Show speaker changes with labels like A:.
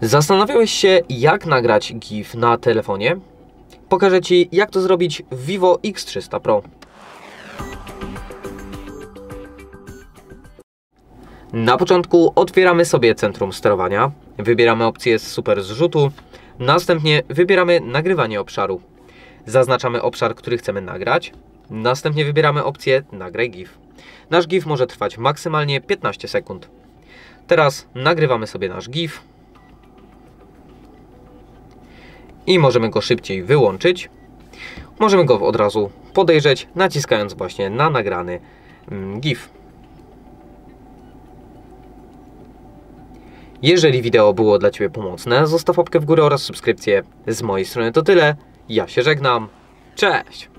A: Zastanawiałeś się, jak nagrać GIF na telefonie? Pokażę Ci, jak to zrobić w VIVO X300 Pro. Na początku otwieramy sobie centrum sterowania, wybieramy opcję super zrzutu, następnie wybieramy nagrywanie obszaru. Zaznaczamy obszar, który chcemy nagrać, następnie wybieramy opcję nagraj GIF. Nasz GIF może trwać maksymalnie 15 sekund. Teraz nagrywamy sobie nasz GIF i możemy go szybciej wyłączyć. Możemy go od razu podejrzeć, naciskając właśnie na nagrany GIF. Jeżeli wideo było dla Ciebie pomocne, zostaw łapkę w górę oraz subskrypcję. Z mojej strony to tyle. Ja się żegnam. Cześć!